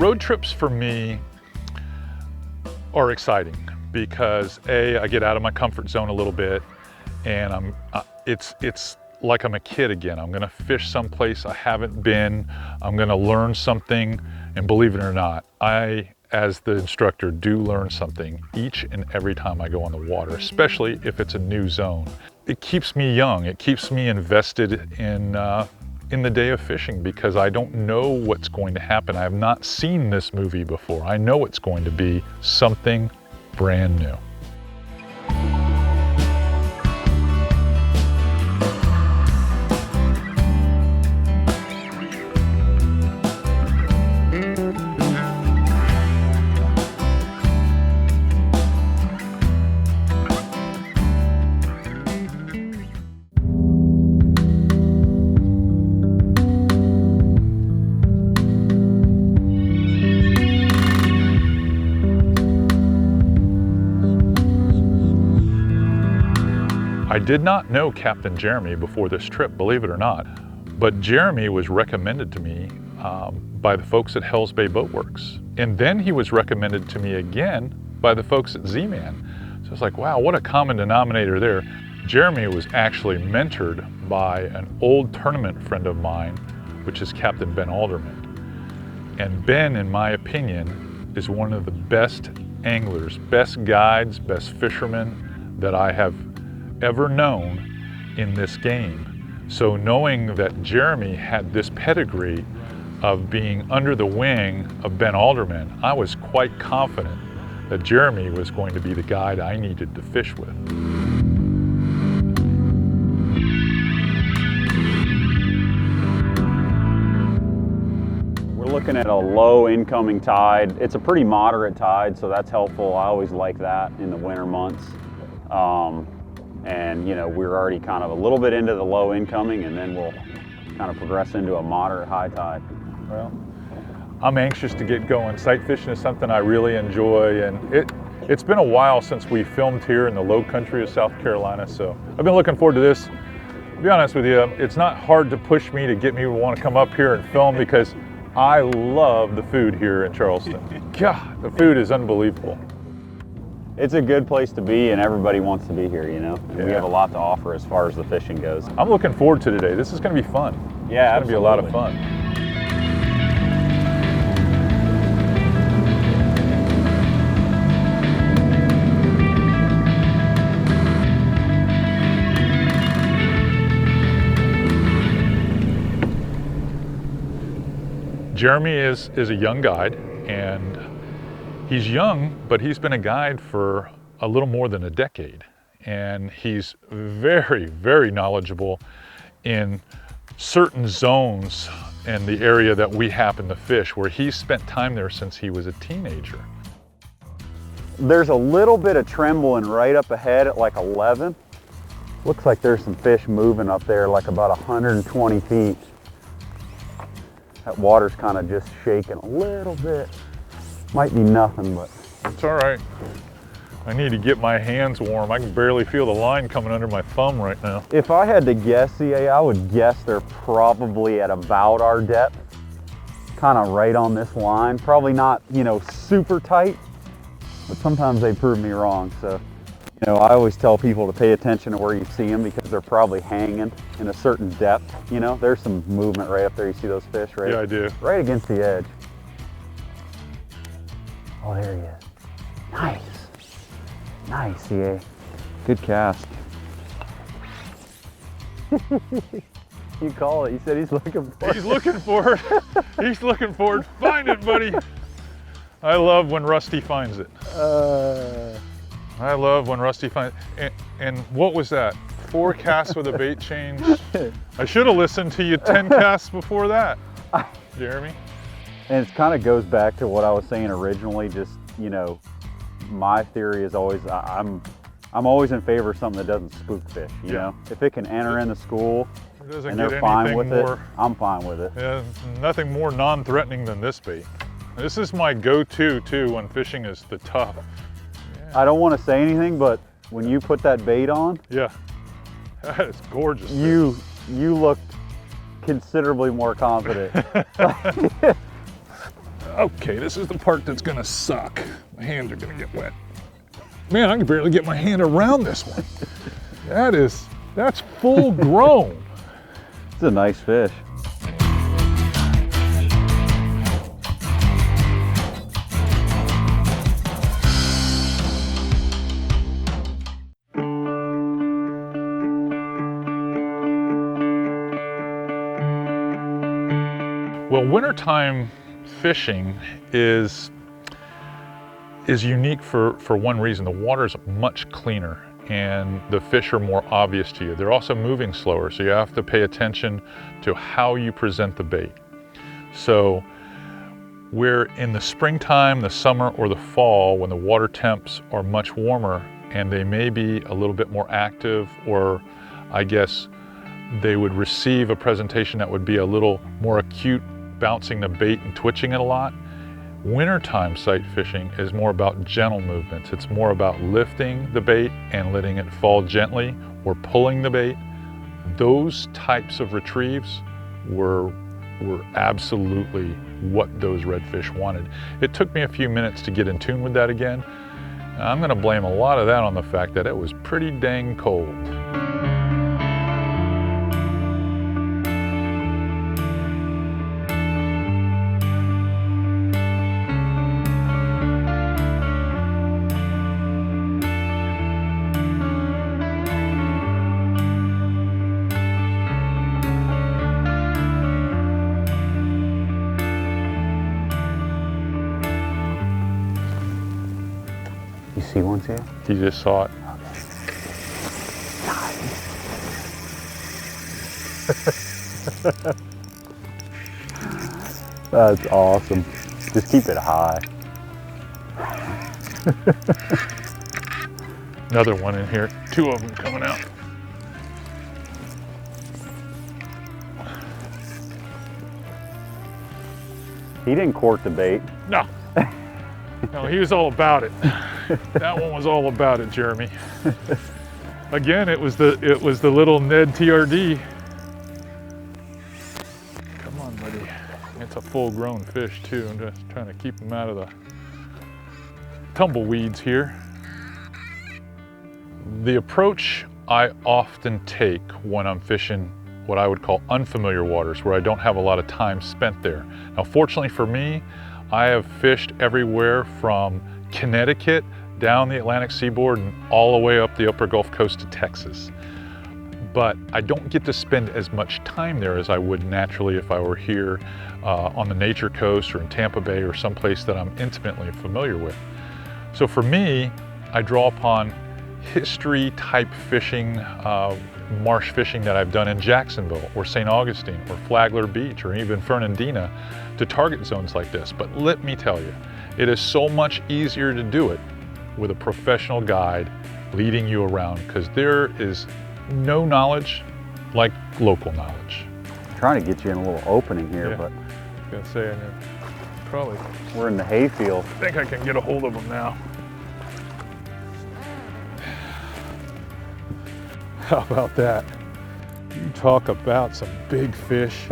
Road trips for me are exciting because I get out of my comfort zone a little bit, and it's like I'm a kid again. I'm gonna fish someplace I haven't been. I'm gonna learn something, and believe it or not, I, as the instructor, do learn something each and every time I go on the water, especially if it's a new zone. It keeps me young. It keeps me invested in the day of fishing because I don't know what's going to happen. I have not seen this movie before. I know it's going to be something brand new. I did not know Captain Jeremy before this trip, believe it or not, but Jeremy was recommended to me by the folks at Hells Bay Boat Works. And then he was recommended to me again by the folks at Z-Man. So it's like, wow, what a common denominator there. Jeremy was actually mentored by an old tournament friend of mine, which is Captain Ben Alderman. And Ben, in my opinion, is one of the best anglers, best guides, best fishermen that I have ever known in this game. So knowing that Jeremy had this pedigree of being under the wing of Ben Alderman, I was quite confident that Jeremy was going to be the guide I needed to fish with. We're looking at a low incoming tide. It's a pretty moderate tide, so that's helpful. I always like that in the winter months. And you know, we're already kind of a little bit into the low incoming, and then we'll kind of progress into a moderate high tide. Well, I'm anxious to get going. Sight fishing is something I really enjoy, and it's been a while since we filmed here in the low country of South Carolina, so I've been looking forward to this. To be honest with you, it's not hard to push me to get me to want to come up here and film because I love the food here in Charleston. God, the food is unbelievable. It's a good place to be, and everybody wants to be here, you know? Yeah. We have a lot to offer as far as the fishing goes. I'm looking forward to today. This is going to be fun. Yeah, it's going to be a lot of fun. Jeremy is a young guide, and he's young, but he's been a guide for a little more than a decade. And he's very, very knowledgeable in certain zones in the area that we happen to fish, where he's spent time there since he was a teenager. There's a little bit of trembling right up ahead at like 11. Looks like there's some fish moving up there like about 120 feet. That water's kind of just shaking a little bit. Might be nothing, but it's all right. I need to get my hands warm. I can barely feel the line coming under my thumb right now. If I had to guess, CA, I would guess they're probably at about our depth, kind of right on this line. Probably not, you know, super tight, but sometimes they prove me wrong. So, you know, I always tell people to pay attention to where you see them because they're probably hanging in a certain depth. You know, there's some movement right up there. You see those fish, right? Yeah, I do. Right against the edge. Oh, there he is. Nice. Nice, CA. Good cast. You call it. He said he's looking for it. He's looking for it. He's looking for it. Find it, buddy. I love when Rusty finds it. I love when Rusty finds it. And what was that? 4 casts with a bait change? I should have listened to you 10 casts before that, Jeremy. And it kind of goes back to what I was saying originally. Just, you know, my theory is always, I'm always in favor of something that doesn't spook fish, you know? If it can enter in the school and they're fine with it, I'm fine with it. Yeah, nothing more non-threatening than this bait. This is my go-to too when fishing is the tough. Yeah. I don't want to say anything, but when you put that bait on, yeah, that is gorgeous. You look considerably more confident. Okay, this is the part that's gonna suck. My hands are gonna get wet. Man, I can barely get my hand around this one. That's full grown. It's a nice fish. Well, wintertime fishing is unique for one reason. The water's much cleaner and the fish are more obvious to you. They're also moving slower, so you have to pay attention to how you present the bait. So where in the springtime, the summer, or the fall, when the water temps are much warmer and they may be a little bit more active, or I guess they would receive a presentation that would be a little more acute, bouncing the bait and twitching it a lot. Wintertime sight fishing is more about gentle movements. It's more about lifting the bait and letting it fall gently, or pulling the bait. Those types of retrieves were absolutely what those redfish wanted. It took me a few minutes to get in tune with that again. And I'm gonna blame a lot of that on the fact that it was pretty dang cold. You see one too? He just saw it. That's awesome. Just keep it high. Another one in here. Two of them coming out. He didn't court the bait. No. No, he was all about it. That one was all about it, Jeremy. Again, it was the little Ned TRD. Come on, buddy. It's a full-grown fish too. I'm just trying to keep him out of the tumbleweeds here. The approach I often take when I'm fishing what I would call unfamiliar waters, where I don't have a lot of time spent there. Now, fortunately for me, I have fished everywhere from Connecticut down the Atlantic seaboard and all the way up the upper Gulf Coast of Texas. But I don't get to spend as much time there as I would naturally if I were here on the Nature Coast or in Tampa Bay or someplace that I'm intimately familiar with. So for me, I draw upon history type fishing, marsh fishing that I've done in Jacksonville or St. Augustine or Flagler Beach or even Fernandina to target zones like this. But let me tell you, it is so much easier to do it with a professional guide leading you around, because there is no knowledge like local knowledge. I'm trying to get you in a little opening here, Yeah. but I was gonna say, probably. we're in the hayfield. I think I can get a hold of them now. How about that? You talk about some big fish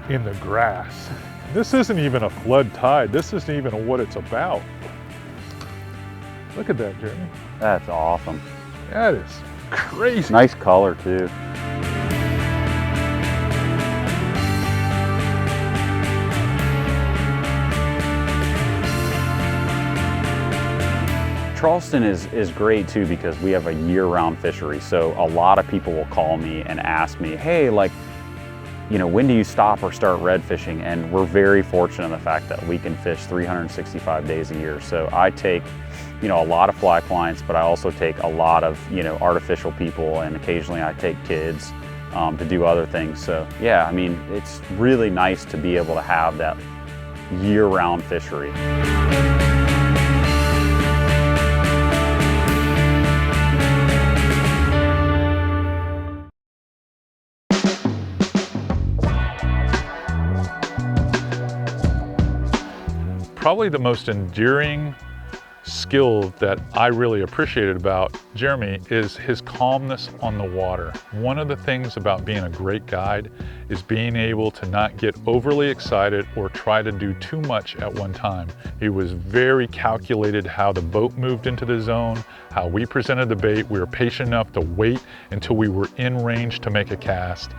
in the grass. This isn't even a flood tide. This isn't even what it's about. Look at that, Jeremy. That's awesome. That is crazy. Nice color too. Charleston is great too, because we have a year-round fishery. So a lot of people will call me and ask me, hey, like, you know, when do you stop or start red fishing? And we're very fortunate in the fact that we can fish 365 days a year. So I take, you know, a lot of fly clients, but I also take a lot of, you know, artificial people, and occasionally I take kids to do other things. So yeah, I mean, it's really nice to be able to have that year-round fishery. Probably the most endearing skill that I really appreciated about Jeremy is his calmness on the water. One of the things about being a great guide is being able to not get overly excited or try to do too much at one time. He was very calculated how the boat moved into the zone, how we presented the bait. We were patient enough to wait until we were in range to make a cast.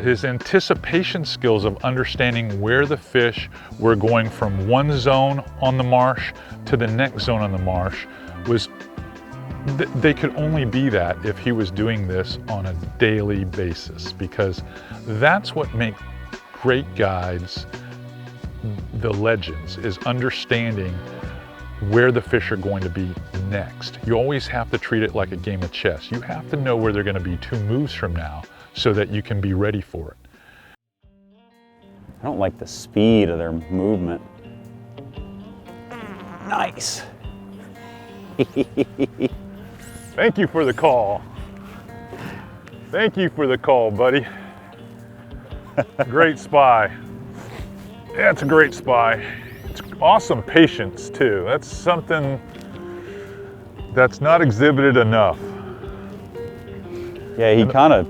His anticipation skills of understanding where the fish were going from one zone on the marsh to the next zone on the marsh was, they could only be that if he was doing this on a daily basis, because that's what makes great guides the legends, is understanding where the fish are going to be next. You always have to treat it like a game of chess. You have to know where they're going to be 2 moves from now, so that you can be ready for it. I don't like the speed of their movement. Nice. Thank you for the call. Thank you for the call, buddy. Great spy. Yeah, it's a great spy. It's awesome patience too. That's something that's not exhibited enough. Yeah, he kind of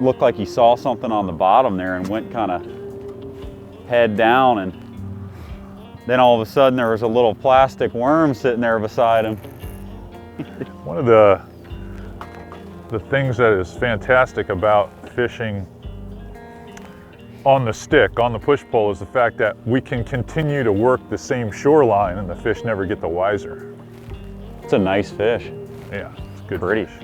looked like he saw something on the bottom there and went kind of head down, and then all of a sudden there was a little plastic worm sitting there beside him. One of the things that is fantastic about fishing on the stick, on the push pole, is the fact that we can continue to work the same shoreline and the fish never get the wiser. It's a nice fish. Yeah, it's good. Pretty. Fish.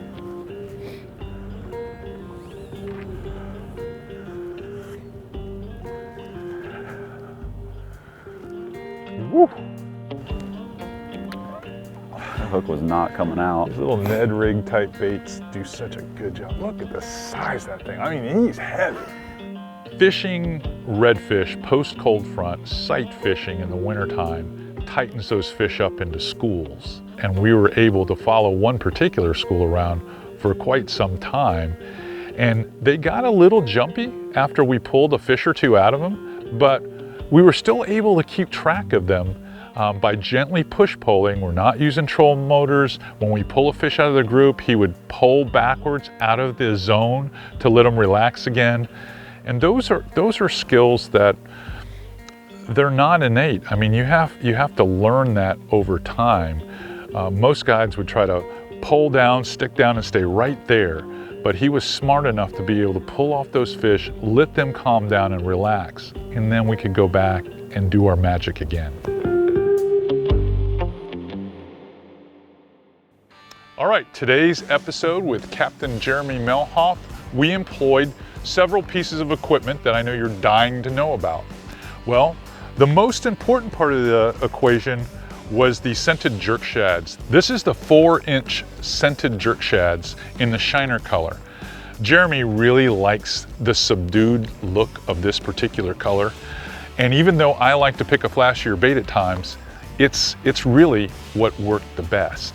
Woo. The hook was not coming out. These little Ned rig type baits do such a good job. Look at the size of that thing. I mean, he's heavy. Fishing redfish post cold front, sight fishing in the wintertime, tightens those fish up into schools. And we were able to follow one particular school around for quite some time. And they got a little jumpy after we pulled a fish or 2 out of them, but we were still able to keep track of them by gently push poling. We're not using trolling motors. When we pull a fish out of the group, he would pull backwards out of the zone to let them relax again. And those are skills that they're not innate. I mean, you have to learn that over time. Most guides would try to pull down, stick down, and stay right there. But he was smart enough to be able to pull off those fish, let them calm down and relax, and then we could go back and do our magic again. All right, today's episode with Captain Jeremy Mehlhaff, we employed several pieces of equipment that I know you're dying to know about. Well, the most important part of the equation was the scented jerk shads. This is the 4-inch scented jerk shads in the shiner color. Jeremy really likes the subdued look of this particular color. And even though I like to pick a flashier bait at times, it's really what worked the best.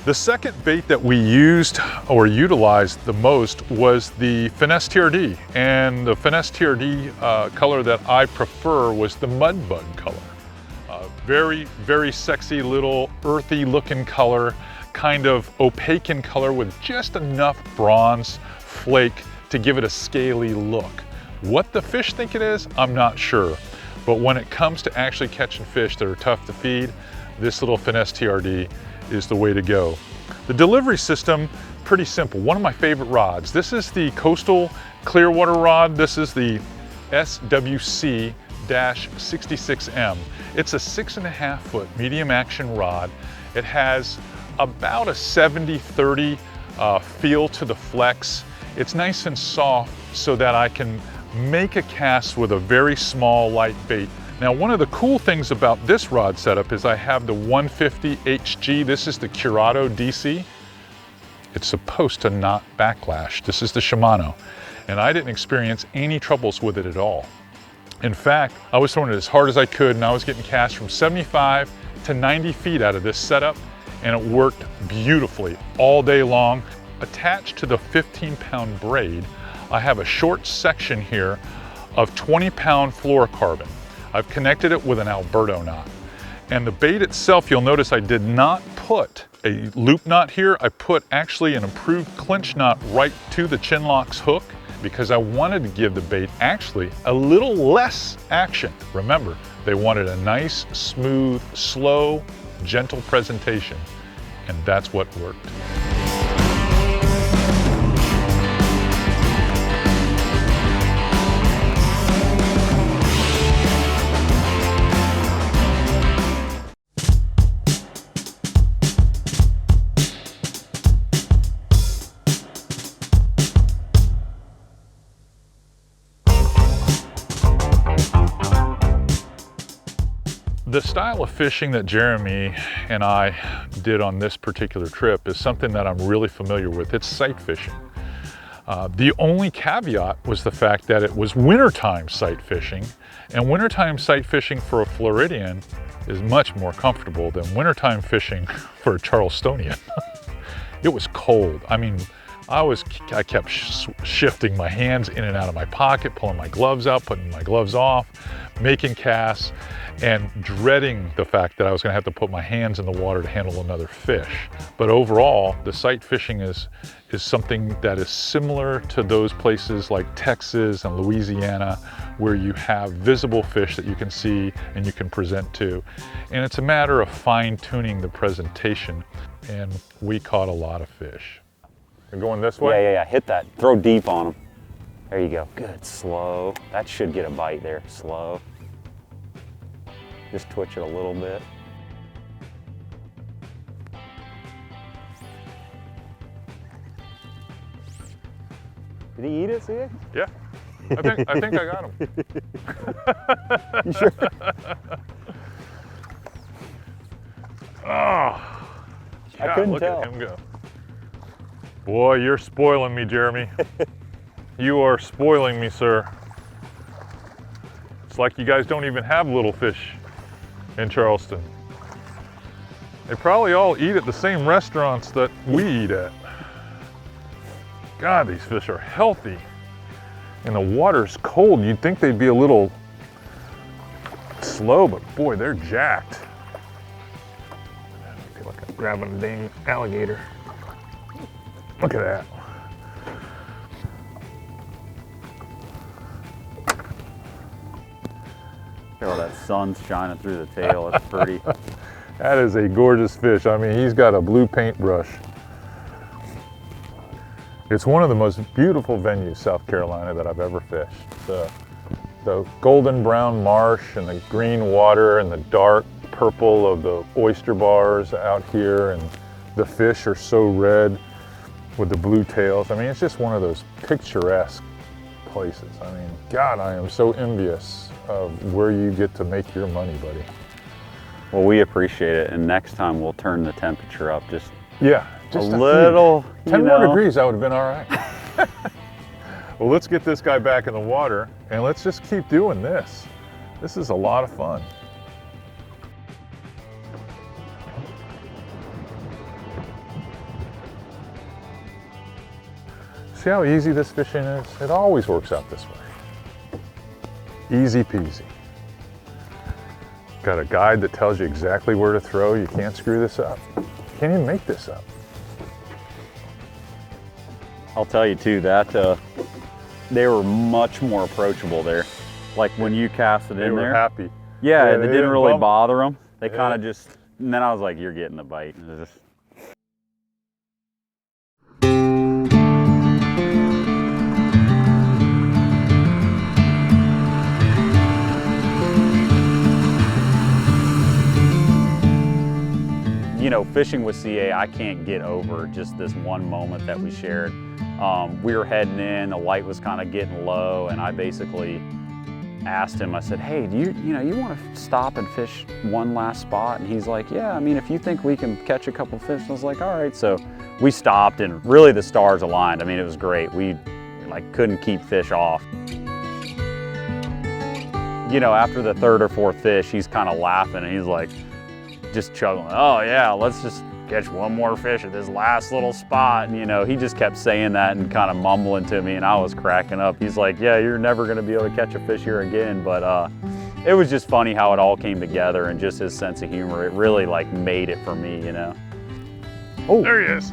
The second bait that we used or utilized the most was the Finesse TRD. And the Finesse TRD color that I prefer was the Mud Bug color. Very, very sexy little earthy looking color, kind of opaque in color with just enough bronze flake to give it a scaly look. What the fish think it is, I'm not sure. But when it comes to actually catching fish that are tough to feed, this little Finesse TRD is the way to go. The delivery system, pretty simple. One of my favorite rods. This is the Coastal Clearwater rod. This is the SWC-66M. It's a 6.5 foot medium action rod. It has about a 70-30 feel to the flex. It's nice and soft so that I can make a cast with a very small light bait. Now, one of the cool things about this rod setup is I have the 150 HG. This is the Curado DC. It's supposed to not backlash. This is the Shimano. And I didn't experience any troubles with it at all. In fact, I was throwing it as hard as I could, and I was getting casts from 75 to 90 feet out of this setup, and it worked beautifully all day long. Attached to the 15-pound braid, I have a short section here of 20-pound fluorocarbon. I've connected it with an Alberto knot. And the bait itself, you'll notice I did not put a loop knot here. I put actually an improved clinch knot right to the Chinlock's hook because I wanted to give the bait actually a little less action. Remember, they wanted a nice, smooth, slow, gentle presentation, and that's what worked. The style of fishing that Jeremy and I did on this particular trip is something that I'm really familiar with. It's sight fishing. The only caveat was the fact that it was wintertime sight fishing, and wintertime sight fishing for a Floridian is much more comfortable than wintertime fishing for a Charlestonian. It was cold. I mean, I kept shifting my hands in and out of my pocket, pulling my gloves out, putting my gloves off, making casts, and dreading the fact that I was going to have to put my hands in the water to handle another fish. But overall, the sight fishing is something that is similar to those places like Texas and Louisiana, where you have visible fish that you can see and you can present to. And it's a matter of fine-tuning the presentation, and we caught a lot of fish. You're going this way? Yeah. Hit that. Throw deep on them. There you go. Good. Slow. That should get a bite there. Slow. Just twitch it a little bit. Did he eat it, see it? Yeah. I think I got him. You sure? Oh, yeah, I couldn't look tell. at him go. Boy, you're spoiling me, Jeremy. You are spoiling me, sir. It's like you guys don't even have little fish in Charleston. They probably all eat at the same restaurants that we eat at. God, these fish are healthy. And the water's cold. You'd think they'd be a little slow, but boy, they're jacked. I feel like I'm grabbing a dang alligator. Look at that. Oh, that sun's shining through the tail. It's pretty. That is a gorgeous fish. I mean, he's got a blue paintbrush. It's one of the most beautiful venues, South Carolina, that I've ever fished. The golden brown marsh and the green water and the dark purple of the oyster bars out here, and the fish are so red with the blue tails. I mean, it's just one of those picturesque places. I mean, God, I am so envious of where you get to make your money, buddy. Well, we appreciate it, and next time we'll turn the temperature up just a little. 10 more degrees, that would have been all right. Well, let's get this guy back in the water, and let's just keep doing this. This is a lot of fun. See how easy this fishing is? It always works out this way. Easy peasy. Got a guide that tells you exactly where to throw. You can't screw this up. You can't even make this up. I'll tell you too, that they were much more approachable there. Like when you cast it in there. They were happy. Yeah, they didn't really bother them. They Yeah. kind of just, and then I was like, you're getting the bite. It was just, you know, fishing with CA, I can't get over just this one moment that we shared. We were heading in, the light was kind of getting low, and I basically asked him, I said, hey, do you want to stop and fish one last spot? And he's like, yeah, I mean, if you think we can catch a couple fish. And I was like, all right. So we stopped, and really the stars aligned. I mean, it was great. We like couldn't keep fish off. You know, after the third or fourth fish, he's kind of laughing, and he's like, just chuckling, oh yeah, let's just catch one more fish at this last little spot. And you know, he just kept saying that and kind of mumbling to me, and I was cracking up. He's like, yeah, you're never gonna be able to catch a fish here again, but it was just funny how it all came together, and just his sense of humor, it really like made it for me, you know. Oh, There he is.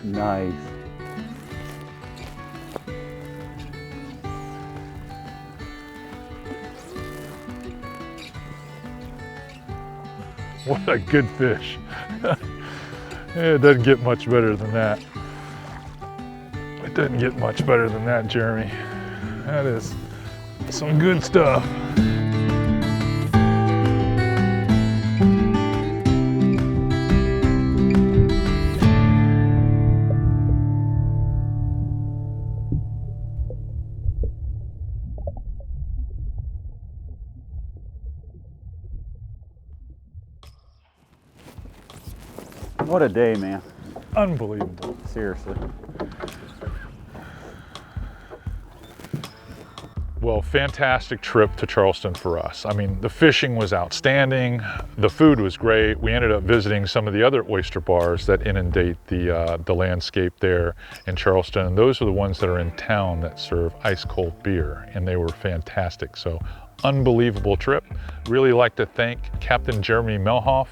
Nice. What a good fish. It doesn't get much better than that. It doesn't get much better than that, Jeremy. That is some good stuff. What a day, man. Unbelievable. Seriously. Well, fantastic trip to Charleston for us. I mean, the fishing was outstanding. The food was great. We ended up visiting some of the other oyster bars that inundate the landscape there in Charleston. And those are the ones that are in town that serve ice cold beer, and they were fantastic. So unbelievable trip. Really like to thank Captain Jeremy Mehlhaff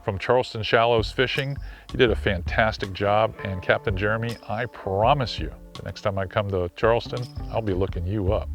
from Charleston Shallows Fishing. He did a fantastic job, and Captain Jeremy, I promise you, the next time I come to Charleston, I'll be looking you up.